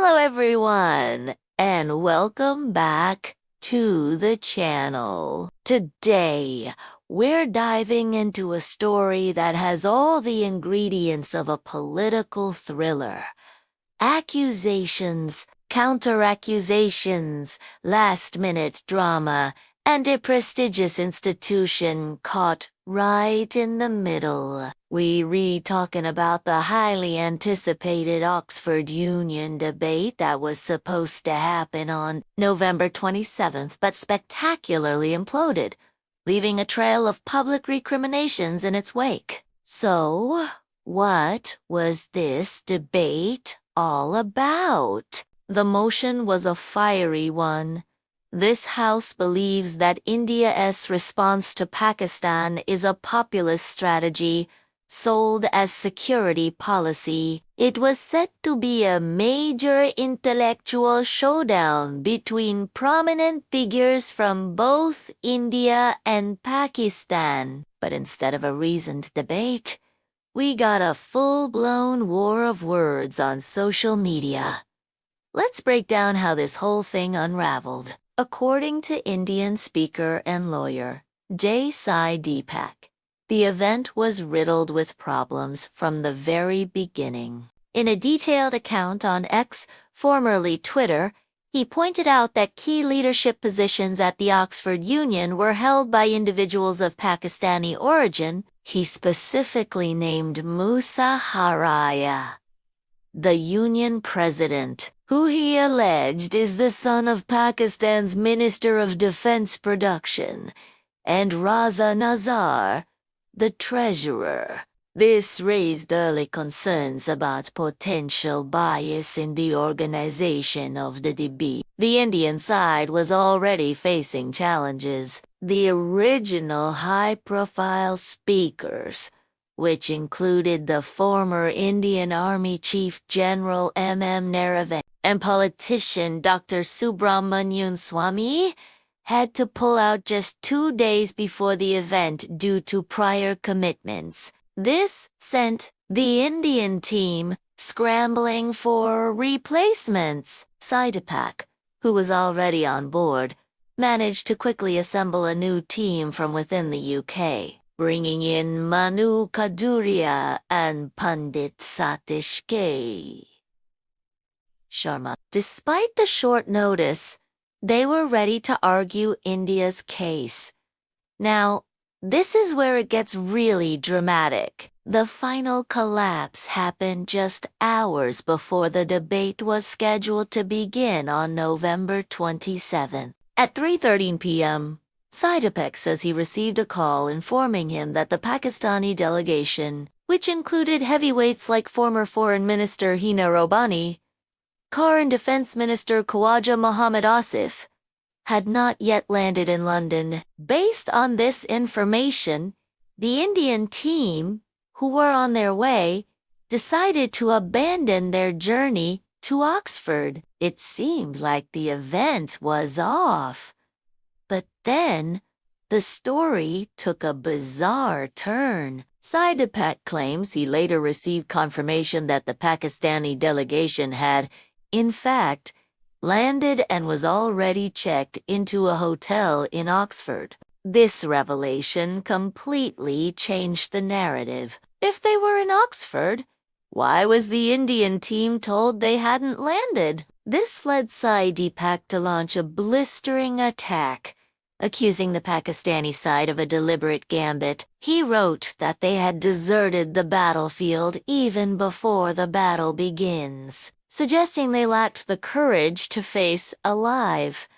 Hello everyone, and welcome back to the channel. Today, we're diving into a story that has all the ingredients of a political thriller. Accusations, counter-accusations, last-minute drama, and a prestigious institution caught right in the middle. We talking about the highly anticipated Oxford Union debate that was supposed to happen on November 27th, but spectacularly imploded, leaving a trail of public recriminations in its wake. So, what was this debate all about? The motion was a fiery one. This house believes that India's response to Pakistan is a populist strategy sold as security policy. It was said to be a major intellectual showdown between prominent figures from both India and Pakistan. But instead of a reasoned debate, we got a full-blown war of words on social media. Let's break down how this whole thing unraveled. According to Indian speaker and lawyer J Sai Deepak, the event was riddled with problems from the very beginning. In a detailed account on X, formerly Twitter, he pointed out that key leadership positions at the Oxford Union were held by individuals of Pakistani origin. He specifically named Manu Khajuria, the union president, who he alleged is the son of Pakistan's Minister of Defense Production, and Raza Nazar, the treasurer. This raised early concerns about potential bias in the organization of the debate. The Indian side was already facing challenges. The original high-profile speakers, which included the former Indian Army Chief General Naravan and politician Dr. Subramanian Swamy, had to pull out just 2 days before the event due to prior commitments. This sent the Indian team scrambling for replacements. Sai Deepak, who was already on board, managed to quickly assemble a new team from within the UK, bringing in Manu Khajuria and Pandit Satish K Sharma. Despite the short notice, they were ready to argue India's case. Now, this is where it gets really dramatic. The final collapse happened just hours before the debate was scheduled to begin on November 27th. At 3:13 p.m., Sai Deepak says he received a call informing him that the Pakistani delegation, which included heavyweights like former Foreign Minister Hina Rabbani, Khar and Defense Minister Khawaja Mohammad Asif, had not yet landed in London. Based on this information, the Indian team, who were on their way, decided to abandon their journey to Oxford. It seemed like the event was off. But then, the story took a bizarre turn. Sai Deepak claims he later received confirmation that the Pakistani delegation had, in fact, landed and was already checked into a hotel in Oxford. This revelation completely changed the narrative. If they were in Oxford, why was the Indian team told they hadn't landed? This led Sai Deepak to launch a blistering attack, accusing the Pakistani side of a deliberate gambit. He wrote that they had deserted the battlefield even before the battle begins, suggesting they lacked the courage to face a live,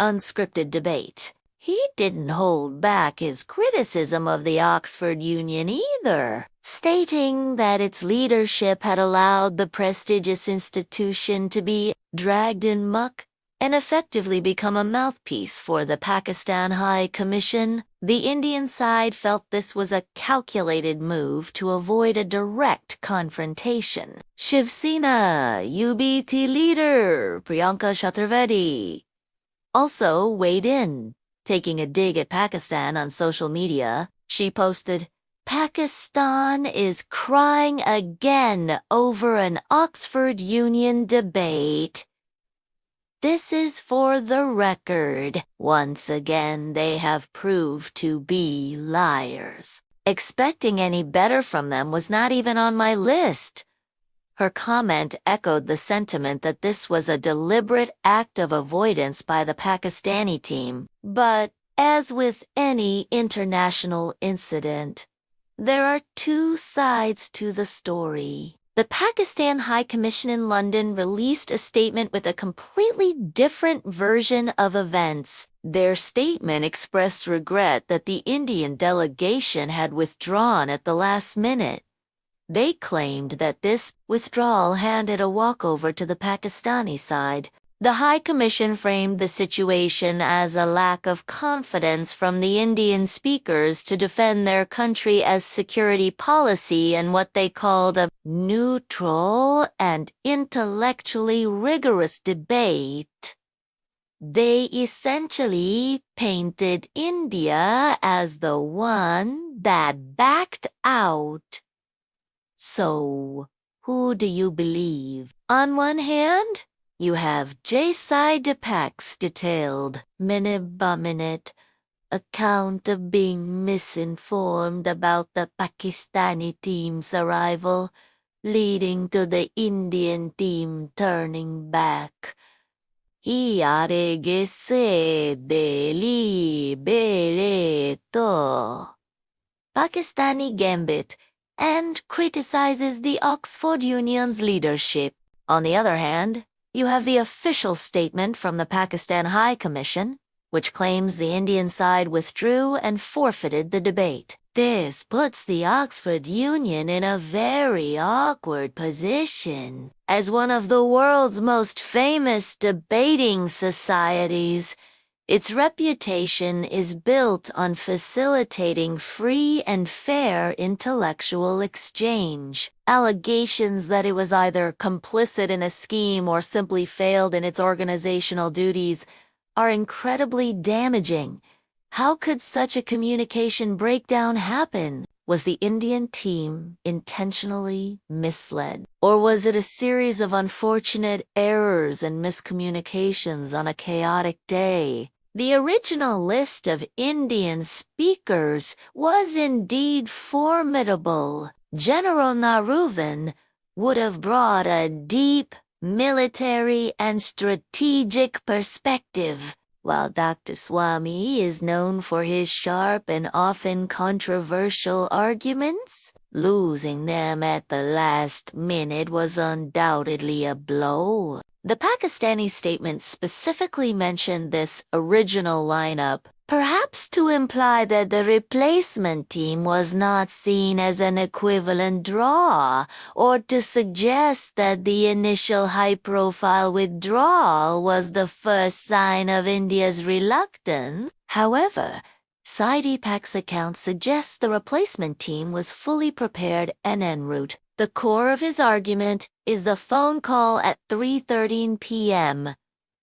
unscripted debate. He didn't hold back his criticism of the Oxford Union either, stating that its leadership had allowed the prestigious institution to be dragged in muck and effectively become a mouthpiece for the Pakistan High Commission. The Indian side felt this was a calculated move to avoid a direct confrontation. Shiv Sena UBT leader Priyanka Chaturvedi also weighed in, taking a dig at Pakistan on social media. She posted, Pakistan is crying again over an Oxford Union debate. This is for the record. Once again, they have proved to be liars. Expecting any better from them was not even on my list. Her comment echoed the sentiment that this was a deliberate act of avoidance by the Pakistani team. But, as with any international incident, there are two sides to the story. The Pakistan High Commission in London released a statement with a completely different version of events. Their statement expressed regret that the Indian delegation had withdrawn at the last minute. They claimed that this withdrawal handed a walkover to the Pakistani side. The High Commission framed the situation as a lack of confidence from the Indian speakers to defend their country as security policy and what they called a neutral and intellectually rigorous debate. They essentially painted India as the one that backed out. So, who do you believe? On one hand, you have J Sai Deepak's detailed, minute-by-minute account of being misinformed about the Pakistani team's arrival, leading to the Indian team turning back. Deliberate. Pakistani Gambit, and criticizes the Oxford Union's leadership. On the other hand, you have the official statement from the Pakistan High Commission, which claims the Indian side withdrew and forfeited the debate. This puts the Oxford Union in a very awkward position. As one of the world's most famous debating societies, its reputation is built on facilitating free and fair intellectual exchange. Allegations that it was either complicit in a scheme or simply failed in its organizational duties are incredibly damaging. How could such a communication breakdown happen? Was the Indian team intentionally misled? Or was it a series of unfortunate errors and miscommunications on a chaotic day? The original list of Indian speakers was indeed formidable. General Naruvan would have brought a deep military and strategic perspective, while Dr. Swami is known for his sharp and often controversial arguments. Losing them at the last minute was undoubtedly a blow. The Pakistani statement specifically mentioned this original lineup, perhaps to imply that the replacement team was not seen as an equivalent draw, or to suggest that the initial high-profile withdrawal was the first sign of India's reluctance. However, Sai Deepak's account suggests the replacement team was fully prepared and en route. The core of his argument is the phone call at 3:13 p.m.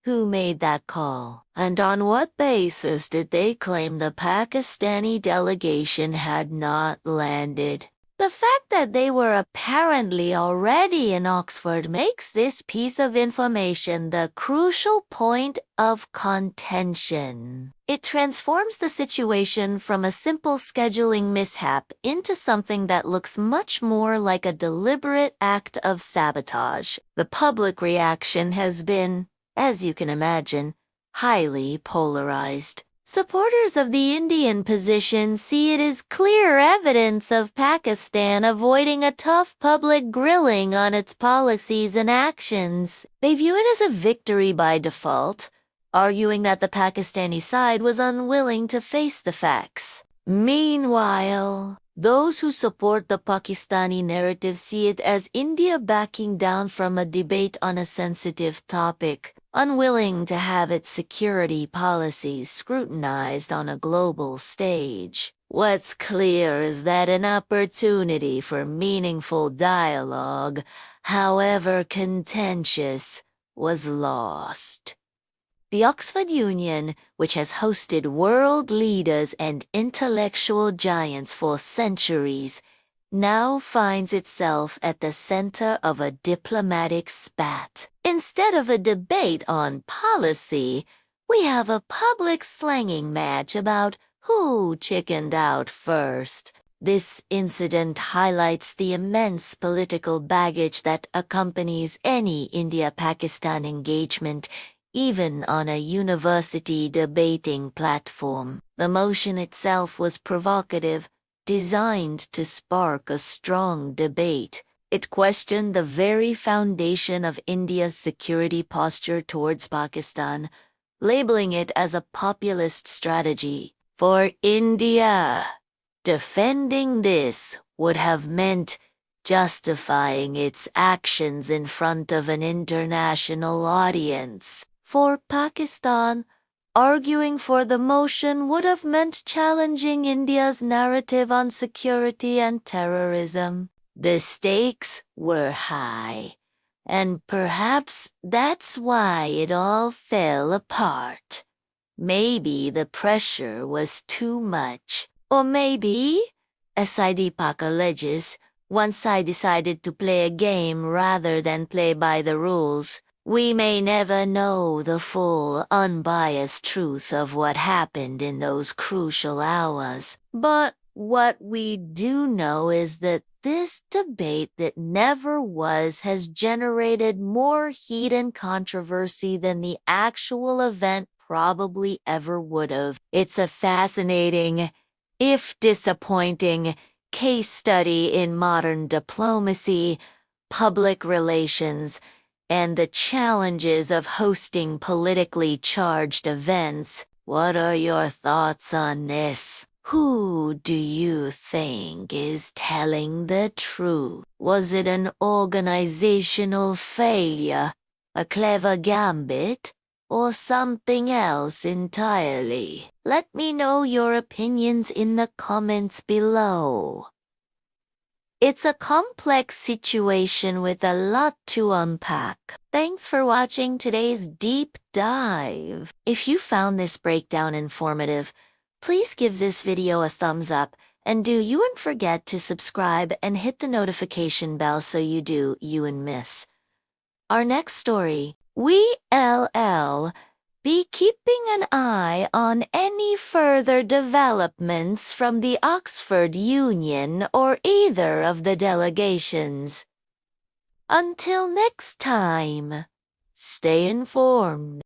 Who made that call? And on what basis did they claim the Pakistani delegation had not landed? The fact that they were apparently already in Oxford makes this piece of information the crucial point of contention. It transforms the situation from a simple scheduling mishap into something that looks much more like a deliberate act of sabotage. The public reaction has been, as you can imagine, highly polarized. Supporters of the Indian position see it as clear evidence of Pakistan avoiding a tough public grilling on its policies and actions. They view it as a victory by default, arguing that the Pakistani side was unwilling to face the facts. Meanwhile, those who support the Pakistani narrative see it as India backing down from a debate on a sensitive topic, unwilling to have its security policies scrutinized on a global stage. What's clear is that an opportunity for meaningful dialogue, however contentious, was lost. The Oxford Union, which has hosted world leaders and intellectual giants for centuries, now finds itself at the center of a diplomatic spat. Instead of a debate on policy, we have a public slanging match about who chickened out first. This incident highlights the immense political baggage that accompanies any India-Pakistan engagement, even on a university debating platform. The motion itself was provocative, designed to spark a strong debate. It questioned the very foundation of India's security posture towards Pakistan, labeling it as a populist strategy. For India, defending this would have meant justifying its actions in front of an international audience. For Pakistan, arguing for the motion would have meant challenging India's narrative on security and terrorism. The stakes were high, and perhaps that's why it all fell apart. Maybe the pressure was too much. Or maybe, as Sai Deepak alleges, once Sai decided to play a game rather than play by the rules. We may never know the full, unbiased truth of what happened in those crucial hours. But what we do know is that this debate that never was has generated more heat and controversy than the actual event probably ever would have. It's a fascinating, if disappointing, case study in modern diplomacy, public relations, and the challenges of hosting politically charged events. What are your thoughts on this? Who do you think is telling the truth? Was it an organizational failure, a clever gambit, or something else entirely? Let me know your opinions in the comments below. It's a complex situation with a lot to unpack. Thanks for watching today's deep dive. If you found this breakdown informative, please give this video a thumbs up, and do you and forget to subscribe and hit the notification bell so you and miss our next story. We'll be keeping an eye on any further developments from the Oxford Union or either of the delegations. Until next time, stay informed.